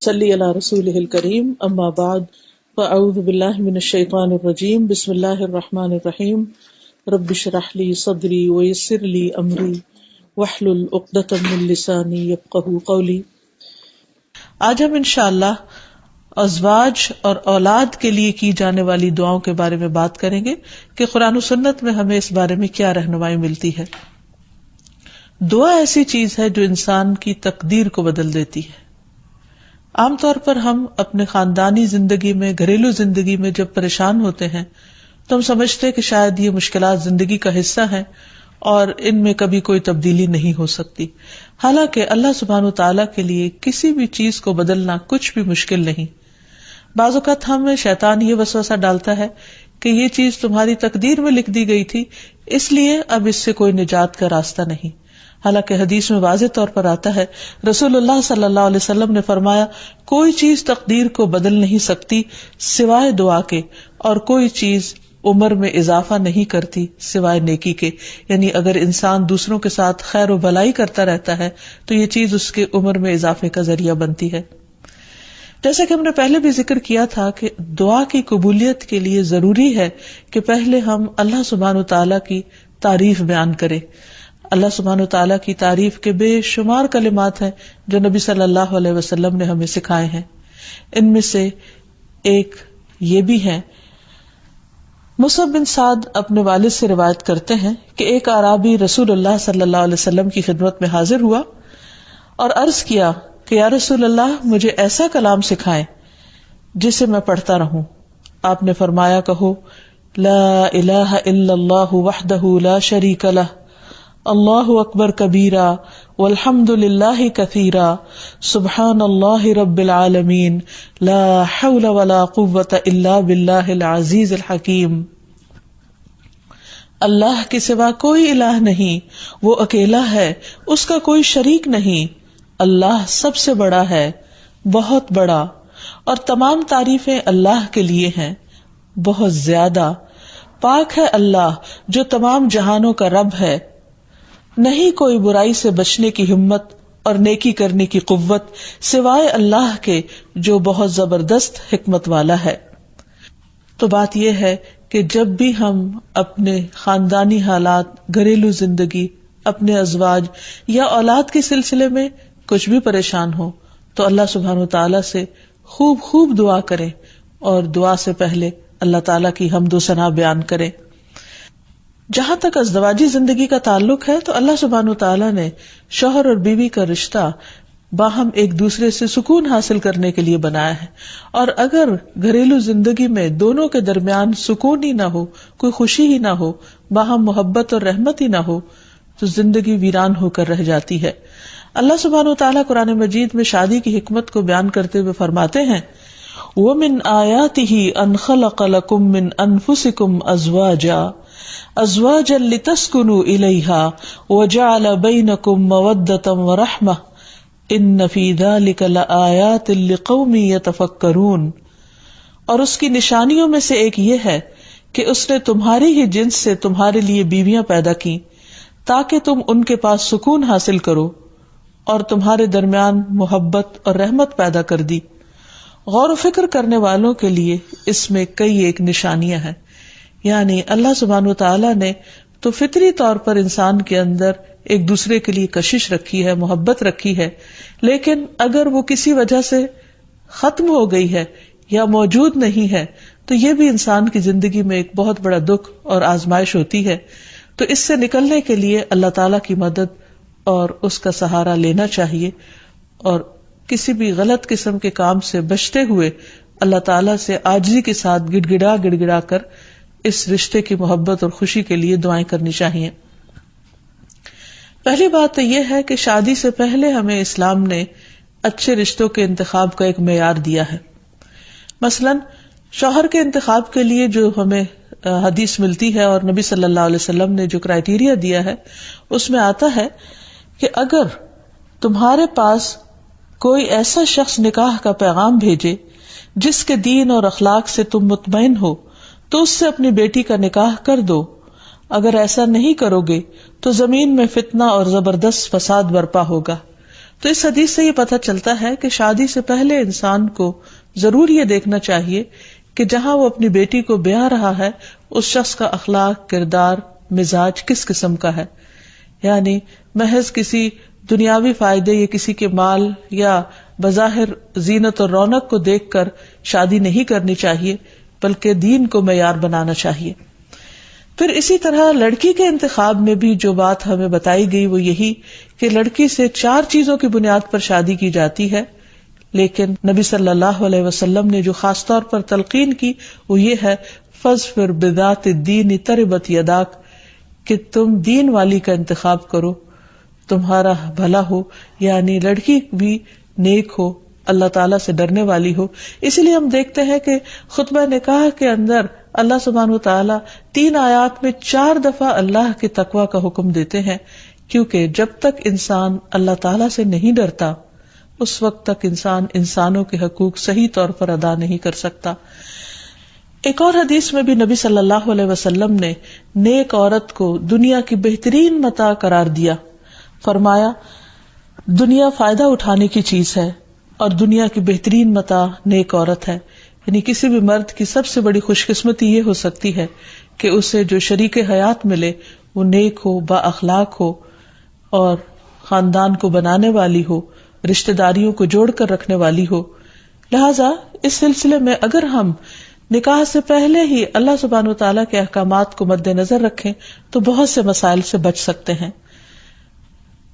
صلی علی رسولہ الکریم اما بعد فاعوذ باللہ من الشیطان الرجیم بسم اللہ الرحمن الرحیم رب اشرح لی صدری ویسر لی امری واحلل عقدۃ من لسانی یفقہوا قولی۔ آج ہم انشاءاللہ ازواج اور اولاد کے لیے کی جانے والی دعاؤں کے بارے میں بات کریں گے کہ قرآن و سنت میں ہمیں اس بارے میں کیا رہنمائی ملتی ہے۔ دعا ایسی چیز ہے جو انسان کی تقدیر کو بدل دیتی ہے۔ عام طور پر ہم اپنے خاندانی زندگی میں، گھریلو زندگی میں جب پریشان ہوتے ہیں تو ہم سمجھتے ہیں کہ شاید یہ مشکلات زندگی کا حصہ ہیں اور ان میں کبھی کوئی تبدیلی نہیں ہو سکتی، حالانکہ اللہ سبحانہ وتعالیٰ کے لیے کسی بھی چیز کو بدلنا کچھ بھی مشکل نہیں۔ بعض اوقات ہمیں شیطان یہ وسوسہ ڈالتا ہے کہ یہ چیز تمہاری تقدیر میں لکھ دی گئی تھی، اس لیے اب اس سے کوئی نجات کا راستہ نہیں، حالانکہ حدیث میں واضح طور پر آتا ہے، رسول اللہ صلی اللہ علیہ وسلم نے فرمایا، کوئی چیز تقدیر کو بدل نہیں سکتی سوائے دعا کے، اور کوئی چیز عمر میں اضافہ نہیں کرتی سوائے نیکی کے، یعنی اگر انسان دوسروں کے ساتھ خیر و بھلائی کرتا رہتا ہے تو یہ چیز اس کے عمر میں اضافے کا ذریعہ بنتی ہے۔ جیسا کہ ہم نے پہلے بھی ذکر کیا تھا کہ دعا کی قبولیت کے لیے ضروری ہے کہ پہلے ہم اللہ سبحانہ وتعالیٰ کی تعریف بیان کریں۔ اللہ سبحانہ وتعالیٰ کی تعریف کے بے شمار کلمات ہیں جو نبی صلی اللہ علیہ وسلم نے ہمیں سکھائے ہیں۔ ان میں سے ایک یہ بھی ہے، مصعب بن سعد اپنے والد سے روایت کرتے ہیں کہ ایک اعرابی رسول اللہ صلی اللہ علیہ وسلم کی خدمت میں حاضر ہوا اور عرض کیا کہ یا رسول اللہ، مجھے ایسا کلام سکھائیں جسے میں پڑھتا رہوں۔ آپ نے فرمایا، کہو لا الہ الا اللہ وحدہ لا شریک لہ، اللہ اکبر کبیرا والحمد للہ کثیرا، سبحان اللہ رب العالمین، لا حول ولا قوة الا باللہ العزیز الحکیم۔ اللہ کے سوا کوئی الہ نہیں، وہ اکیلا ہے، اس کا کوئی شریک نہیں، اللہ سب سے بڑا ہے، بہت بڑا، اور تمام تعریفیں اللہ کے لیے ہیں، بہت زیادہ پاک ہے اللہ جو تمام جہانوں کا رب ہے، نہیں کوئی برائی سے بچنے کی ہمت اور نیکی کرنے کی قوت سوائے اللہ کے جو بہت زبردست حکمت والا ہے۔ تو بات یہ ہے کہ جب بھی ہم اپنے خاندانی حالات، گھریلو زندگی، اپنے ازواج یا اولاد کے سلسلے میں کچھ بھی پریشان ہو تو اللہ سبحانہ وتعالیٰ سے خوب خوب دعا کریں، اور دعا سے پہلے اللہ تعالیٰ کی حمد و ثنا بیان کریں۔ جہاں تک ازدواجی زندگی کا تعلق ہے تو اللہ سبحانہ وتعالیٰ نے شوہر اور بیوی کا رشتہ باہم ایک دوسرے سے سکون حاصل کرنے کے لیے بنایا ہے، اور اگر گھریلو زندگی میں دونوں کے درمیان سکون ہی نہ ہو، کوئی خوشی ہی نہ ہو، باہم محبت اور رحمت ہی نہ ہو تو زندگی ویران ہو کر رہ جاتی ہے۔ اللہ سبحانہ وتعالیٰ قرآن مجید میں شادی کی حکمت کو بیان کرتے ہوئے فرماتے ہیں، وَمِنْ آيَاتِهِ أَنْ خَلَقَ لَكُم مِّنْ أَنفُسِكُمْ أَزْوَاجًا لِتَسْكُنُوا إِلَيْهَا وَجَعَلَ بَيْنَكُم مَّوَدَّةً وَرَحْمَةً إِنَّ فِي ذَلِكَ لَآيَاتٍ لِقَوْمٍ يَتَفَكَّرُونَ۔ اور اس کی نشانیوں میں سے ایک یہ ہے کہ اس نے تمہاری ہی جنس سے تمہارے لیے بیویاں پیدا کی تاکہ تم ان کے پاس سکون حاصل کرو، اور تمہارے درمیان محبت اور رحمت پیدا کر دی۔ غور و فکر کرنے والوں کے لیے اس میں کئی ایک نشانیاں ہیں، یعنی اللہ سبحانہ وتعالیٰ نے تو فطری طور پر انسان کے اندر ایک دوسرے کے لیے کشش رکھی ہے، محبت رکھی ہے، لیکن اگر وہ کسی وجہ سے ختم ہو گئی ہے یا موجود نہیں ہے تو یہ بھی انسان کی زندگی میں ایک بہت بڑا دکھ اور آزمائش ہوتی ہے۔ تو اس سے نکلنے کے لیے اللہ تعالیٰ کی مدد اور اس کا سہارا لینا چاہیے، اور کسی بھی غلط قسم کے کام سے بچتے ہوئے اللہ تعالیٰ سے عاجزی کے ساتھ گڑ گڑا کر اس رشتے کی محبت اور خوشی کے لیے دعائیں کرنی چاہیے۔ پہلی بات تو یہ ہے کہ شادی سے پہلے ہمیں اسلام نے اچھے رشتوں کے انتخاب کا ایک معیار دیا ہے۔ مثلاً شوہر کے انتخاب کے لیے جو ہمیں حدیث ملتی ہے اور نبی صلی اللہ علیہ وسلم نے جو کرائیٹیریا دیا ہے اس میں آتا ہے کہ اگر تمہارے پاس کوئی ایسا شخص نکاح کا پیغام بھیجے جس کے دین اور اخلاق سے تم مطمئن ہو تو اس سے اپنی بیٹی کا نکاح کر دو، اگر ایسا نہیں کرو گے تو زمین میں فتنہ اور زبردست فساد برپا ہوگا، تو اس حدیث سے یہ پتہ چلتا ہے کہ شادی سے پہلے انسان کو ضرور یہ دیکھنا چاہیے کہ جہاں وہ اپنی بیٹی کو بیاہ رہا ہے اس شخص کا اخلاق، کردار، مزاج کس قسم کا ہے. یعنی محض کسی دنیاوی فائدے یا کسی کے مال یا بظاہر زینت اور رونق کو دیکھ کر شادی نہیں کرنی چاہیے، بلکہ دین کو معیار بنانا چاہیے. پھر اسی طرح لڑکی کے انتخاب میں بھی جو بات ہمیں بتائی گئی وہ یہی کہ لڑکی سے 4 چیزوں کی بنیاد پر شادی کی جاتی ہے، لیکن نبی صلی اللہ علیہ وسلم نے جو خاص طور پر تلقین کی وہ یہ ہے فاظفر بذات الدین تربت یداک، کہ تم دین والی کا انتخاب کرو، تمہارا بھلا ہو. یعنی لڑکی بھی نیک ہو، اللہ تعالیٰ سے ڈرنے والی ہو. اسی لیے ہم دیکھتے ہیں کہ خطبہ نکاح کے اندر اللہ سبحانہ وتعالیٰ 3 آیات میں 4 دفعہ اللہ کے تقوی کا حکم دیتے ہیں، کیونکہ جب تک انسان اللہ تعالیٰ سے نہیں ڈرتا اس وقت تک انسان انسانوں کے حقوق صحیح طور پر ادا نہیں کر سکتا. ایک اور حدیث میں بھی نبی صلی اللہ علیہ وسلم نے نیک عورت کو دنیا کی بہترین متاع قرار دیا. فرمایا دنیا فائدہ اٹھانے کی چیز ہے اور دنیا کی بہترین متاع نیک عورت ہے. یعنی کسی بھی مرد کی سب سے بڑی خوش قسمتی یہ ہو سکتی ہے کہ اسے جو شریک حیات ملے وہ نیک ہو، با اخلاق ہو اور خاندان کو بنانے والی ہو، رشتہ داریوں کو جوڑ کر رکھنے والی ہو. لہذا اس سلسلے میں اگر ہم نکاح سے پہلے ہی اللہ سبحانہ وتعالیٰ کے احکامات کو مد نظر رکھیں تو بہت سے مسائل سے بچ سکتے ہیں.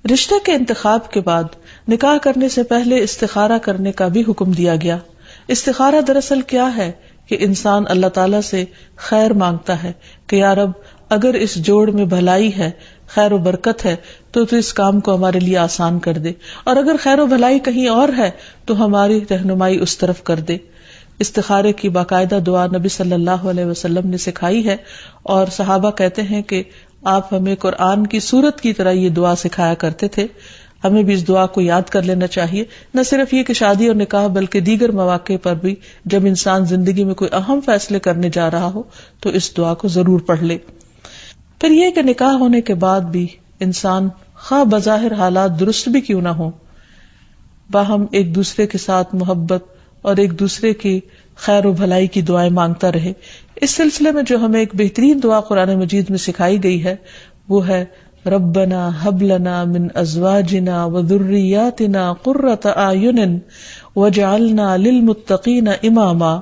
رشتے کے انتخاب کے بعد نکاح کرنے سے پہلے استخارہ کرنے کا بھی حکم دیا گیا. استخارہ دراصل کیا ہے کہ انسان اللہ تعالیٰ سے خیر مانگتا ہے کہ یا رب اگر اس جوڑ میں بھلائی ہے، خیر و برکت ہے تو اس کام کو ہمارے لیے آسان کر دے، اور اگر خیر و بھلائی کہیں اور ہے تو ہماری رہنمائی اس طرف کر دے. استخارے کی باقاعدہ دعا نبی صلی اللہ علیہ وسلم نے سکھائی ہے، اور صحابہ کہتے ہیں کہ آپ ہمیں قرآن کی سورت کی طرح یہ دعا سکھایا کرتے تھے. ہمیں بھی اس دعا کو یاد کر لینا چاہیے، نہ صرف یہ کہ شادی اور نکاح بلکہ دیگر مواقع پر بھی جب انسان زندگی میں کوئی اہم فیصلے کرنے جا رہا ہو تو اس دعا کو ضرور پڑھ لے. پھر یہ کہ نکاح ہونے کے بعد بھی انسان خواہ بظاہر حالات درست بھی کیوں نہ ہوں، باہم ایک دوسرے کے ساتھ محبت اور ایک دوسرے کی خیر و بھلائی کی دعائیں مانگتا رہے. اس سلسلے میں جو ہمیں ایک بہترین دعا قرآن مجید میں سکھائی گئی ہے وہ ہے ربنا ہب لنا من ازواجنا وذریاتنا قرۃ اعین واجعلنا للمتقین اماما.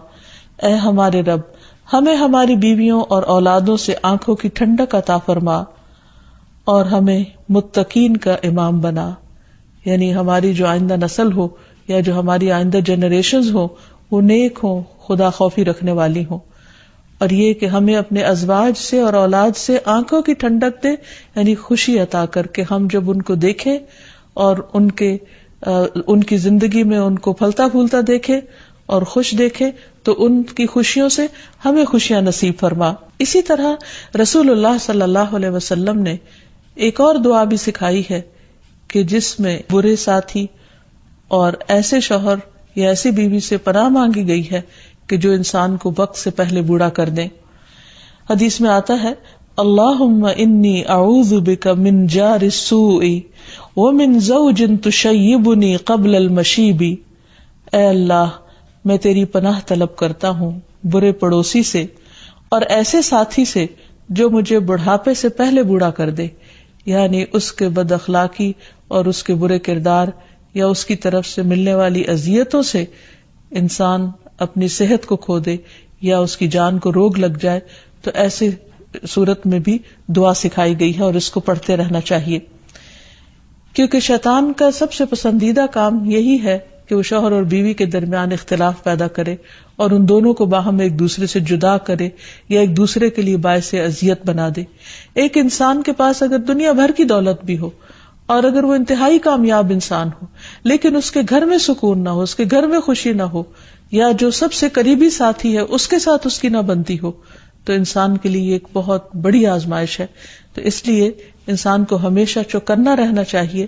اے ہمارے رب ہمیں ہماری بیویوں اور اولادوں سے آنکھوں کی ٹھنڈک عطا فرما اور ہمیں متقین کا امام بنا. یعنی ہماری جو آئندہ نسل ہو یا جو ہماری آئندہ جنریشنز ہو وہ نیک ہوں، خدا خوفی رکھنے والی ہوں. اور یہ کہ ہمیں اپنے ازواج سے اور اولاد سے آنکھوں کی ٹھنڈک دے، یعنی خوشی عطا کر کے ہم جب ان کو دیکھیں اور ان کی زندگی میں ان کو پھلتا پھولتا دیکھیں اور خوش دیکھیں تو ان کی خوشیوں سے ہمیں خوشیاں نصیب فرما. اسی طرح رسول اللہ صلی اللہ علیہ وسلم نے ایک اور دعا بھی سکھائی ہے کہ جس میں برے ساتھی اور ایسے شوہر یا ایسی بیوی سے پناہ مانگی گئی ہے کہ جو انسان کو وقت سے پہلے بوڑھا کر دیں. حدیث میں آتا ہے اللہم انی اعوذ بک من جار السوء ومن زوج تشیبنی قبل المشیب. اے اللہ میں تیری پناہ طلب کرتا ہوں برے پڑوسی سے اور ایسے ساتھی سے جو مجھے بڑھاپے سے پہلے بوڑھا کر دے. یعنی اس کے بد اخلاقی اور اس کے برے کردار یا اس کی طرف سے ملنے والی اذیتوں سے انسان اپنی صحت کو کھو دے یا اس کی جان کو روگ لگ جائے تو ایسے صورت میں بھی دعا سکھائی گئی ہے اور اس کو پڑھتے رہنا چاہیے. کیونکہ شیطان کا سب سے پسندیدہ کام یہی ہے کہ وہ شوہر اور بیوی کے درمیان اختلاف پیدا کرے اور ان دونوں کو باہم ایک دوسرے سے جدا کرے یا ایک دوسرے کے لیے باعث اذیت بنا دے. ایک انسان کے پاس اگر دنیا بھر کی دولت بھی ہو اور اگر وہ انتہائی کامیاب انسان ہو لیکن اس کے گھر میں سکون نہ ہو، اس کے گھر میں خوشی نہ ہو، یا جو سب سے قریبی ساتھی ہے اس کے ساتھ اس کی نہ بنتی ہو، تو انسان کے لیے ایک بہت بڑی آزمائش ہے. تو اس لیے انسان کو ہمیشہ چوکنا رہنا چاہیے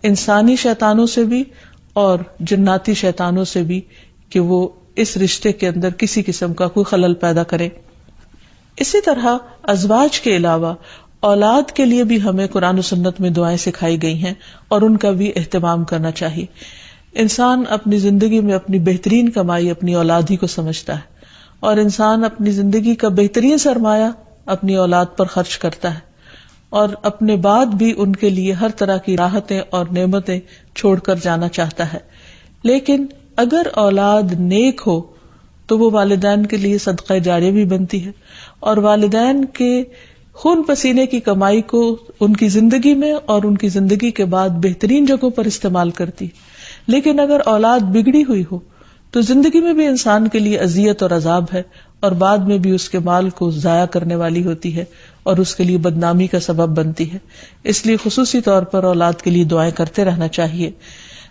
انسانی شیطانوں سے بھی اور جناتی شیطانوں سے بھی کہ وہ اس رشتے کے اندر کسی قسم کا کوئی خلل پیدا کرے. اسی طرح ازواج کے علاوہ اولاد کے لیے بھی ہمیں قرآن و سنت میں دعائیں سکھائی گئی ہیں اور ان کا بھی اہتمام کرنا چاہیے. انسان اپنی زندگی میں اپنی بہترین کمائی اپنی اولاد ہی کو سمجھتا ہے، اور انسان اپنی زندگی کا بہترین سرمایہ اپنی اولاد پر خرچ کرتا ہے، اور اپنے بعد بھی ان کے لیے ہر طرح کی راحتیں اور نعمتیں چھوڑ کر جانا چاہتا ہے. لیکن اگر اولاد نیک ہو تو وہ والدین کے لیے صدقہ جاریہ بھی بنتی ہے، اور والدین کے خون پسینے کی کمائی کو ان کی زندگی میں اور ان کی زندگی کے بعد بہترین جگہوں پر استعمال کرتی. لیکن اگر اولاد بگڑی ہوئی ہو تو زندگی میں بھی انسان کے لیے اذیت اور عذاب ہے، اور بعد میں بھی اس کے مال کو ضائع کرنے والی ہوتی ہے اور اس کے لیے بدنامی کا سبب بنتی ہے. اس لیے خصوصی طور پر اولاد کے لیے دعائیں کرتے رہنا چاہیے.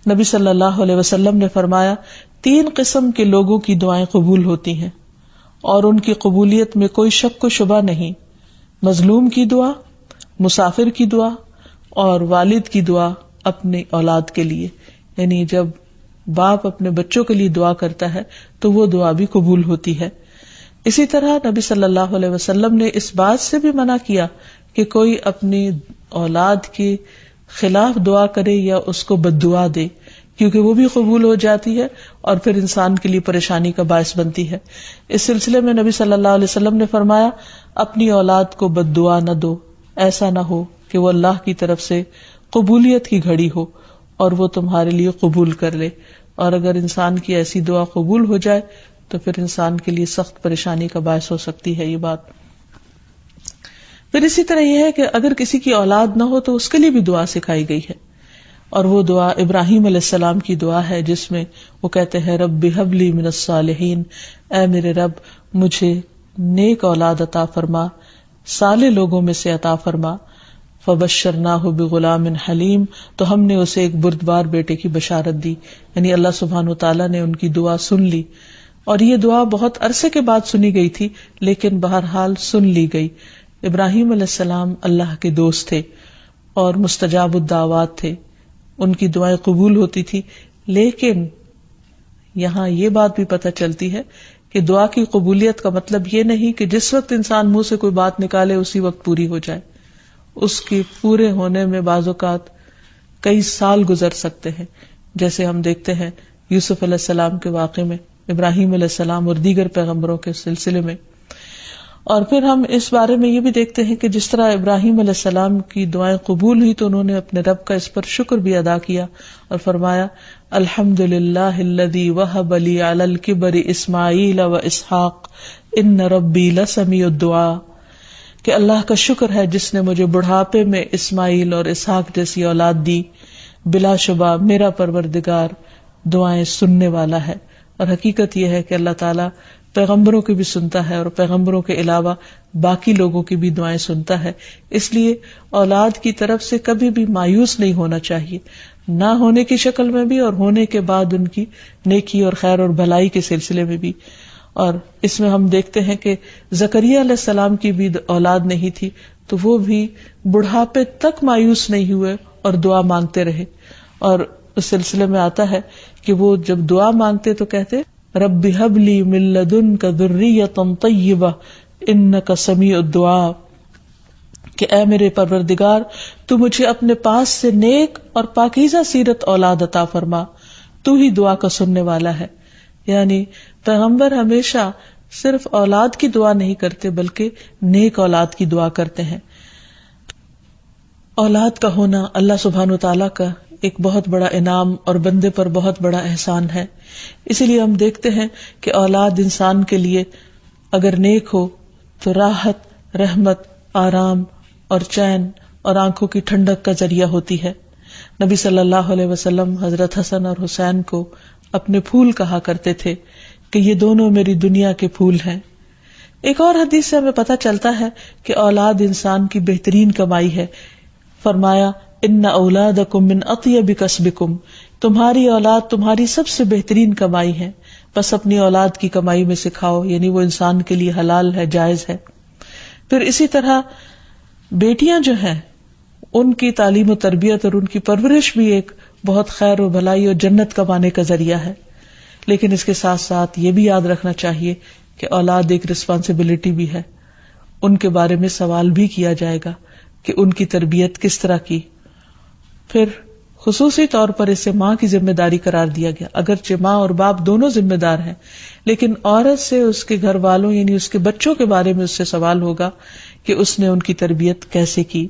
نبی صلی اللہ علیہ وسلم نے فرمایا 3 قسم کے لوگوں کی دعائیں قبول ہوتی ہیں اور ان کی قبولیت میں کوئی شک و شبہ نہیں: مظلوم کی دعا، مسافر کی دعا، اور والد کی دعا اپنی اولاد کے لیے. یعنی جب باپ اپنے بچوں کے لیے دعا کرتا ہے تو وہ دعا بھی قبول ہوتی ہے. اسی طرح نبی صلی اللہ علیہ وسلم نے اس بات سے بھی منع کیا کہ کوئی اپنی اولاد کے خلاف دعا کرے یا اس کو بد دعا دے، کیونکہ وہ بھی قبول ہو جاتی ہے اور پھر انسان کے لیے پریشانی کا باعث بنتی ہے. اس سلسلے میں نبی صلی اللہ علیہ وسلم نے فرمایا اپنی اولاد کو بد دعا نہ دو، ایسا نہ ہو کہ وہ اللہ کی طرف سے قبولیت کی گھڑی ہو اور وہ تمہارے لیے قبول کر لے. اور اگر انسان کی ایسی دعا قبول ہو جائے تو پھر انسان کے لیے سخت پریشانی کا باعث ہو سکتی ہے یہ بات. پھر اسی طرح یہ ہے کہ اگر کسی کی اولاد نہ ہو تو اس کے لیے بھی دعا سکھائی گئی ہے، اور وہ دعا ابراہیم علیہ السلام کی دعا ہے جس میں وہ کہتے ہیں رب ہب لی من الصالحین، اے میرے رب مجھے نیک اولاد عطا فرما، صالح لوگوں میں سے عطا فرما. فبشرناہ بغلام حلیم، تو ہم نے اسے ایک بردبار بیٹے کی بشارت دی. یعنی اللہ سبحانہ وتعالیٰ نے ان کی دعا سن لی، اور یہ دعا بہت عرصے کے بعد سنی گئی تھی لیکن بہرحال سن لی گئی. ابراہیم علیہ السلام اللہ کے دوست تھے اور مستجاب الدعوات تھے، ان کی دعائیں قبول ہوتی تھی. لیکن یہاں یہ بات بھی پتہ چلتی ہے کہ دعا کی قبولیت کا مطلب یہ نہیں کہ جس وقت انسان منہ سے کوئی بات نکالے اسی وقت پوری ہو جائے. اس کی پورے ہونے میں بعض اوقات کئی سال گزر سکتے ہیں، جیسے ہم دیکھتے ہیں یوسف علیہ السلام کے واقعے میں، ابراہیم علیہ السلام اور دیگر پیغمبروں کے سلسلے میں. اور پھر ہم اس بارے میں یہ بھی دیکھتے ہیں کہ جس طرح ابراہیم علیہ السلام کی دعائیں قبول ہوئی تو انہوں نے اپنے رب کا اس پر شکر بھی ادا کیا اور فرمایا الحمدللہ الذی وہب لی علی الکبر اسماعیل و اسحاق ان ربی لسمیع الدعاء، کہ اللہ کا شکر ہے جس نے مجھے بڑھاپے میں اسماعیل اور اسحاق جیسی اولاد دی، بلا شبہ میرا پروردگار دعائیں سننے والا ہے. اور حقیقت یہ ہے کہ اللہ تعالیٰ پیغمبروں کی بھی سنتا ہے اور پیغمبروں کے علاوہ باقی لوگوں کی بھی دعائیں سنتا ہے. اس لیے اولاد کی طرف سے کبھی بھی مایوس نہیں ہونا چاہیے، نہ ہونے کی شکل میں بھی اور ہونے کے بعد ان کی نیکی اور خیر اور بھلائی کے سلسلے میں بھی. اور اس میں ہم دیکھتے ہیں کہ زکریا علیہ السلام کی بھی اولاد نہیں تھی تو وہ بھی بڑھاپے تک مایوس نہیں ہوئے اور دعا مانگتے رہے. اور اس سلسلے میں آتا ہے کہ وہ جب دعا مانگتے تو کہتے رب ہب لی من لدنک ذریۃ طیبہ انک سمیع الدعاء، کہ اے میرے پروردگار تو مجھے اپنے پاس سے نیک اور پاکیزہ سیرت اولاد عطا فرما، تو ہی دعا کا سننے والا ہے. یعنی پیغمبر ہمیشہ صرف اولاد کی دعا نہیں کرتے بلکہ نیک اولاد کی دعا کرتے ہیں. اولاد کا ہونا اللہ سبحانہ وتعالیٰ کا ایک بہت بڑا انعام اور بندے پر بہت بڑا احسان ہے. اسی لیے ہم دیکھتے ہیں کہ اولاد انسان کے لیے اگر نیک ہو تو راحت، رحمت، آرام اور چین اور آنکھوں کی ٹھنڈک کا ذریعہ ہوتی ہے. نبی صلی اللہ علیہ وسلم حضرت حسن اور حسین کو اپنے پھول کہا کرتے تھے کہ یہ دونوں میری دنیا کے پھول ہیں. ایک اور حدیث سے ہمیں پتہ چلتا ہے کہ اولاد انسان کی بہترین کمائی ہے. فرمایا ان اولادکم من اطیب کسبکم، تمہاری اولاد تمہاری سب سے بہترین کمائی ہے، بس اپنی اولاد کی کمائی میں سے کھاؤ، یعنی وہ انسان کے لیے حلال ہے، جائز ہے. پھر اسی طرح بیٹیاں جو ہیں ان کی تعلیم و تربیت اور ان کی پرورش بھی ایک بہت خیر و بھلائی اور جنت کمانے کا ذریعہ ہے. لیکن اس کے ساتھ ساتھ یہ بھی یاد رکھنا چاہیے کہ اولاد ایک رسپانسبلٹی بھی ہے، ان کے بارے میں سوال بھی کیا جائے گا. کہ ان کی تربیت کس طرح کی. پھر خصوصی طور پر اسے ماں کی ذمہ داری قرار دیا گیا، اگرچہ ماں اور باپ دونوں ذمہ دار ہیں، لیکن عورت سے اس کے گھر والوں یعنی اس کے بچوں کے بارے میں اس سے سوال ہوگا کہ اس نے ان کی تربیت کیسے کی.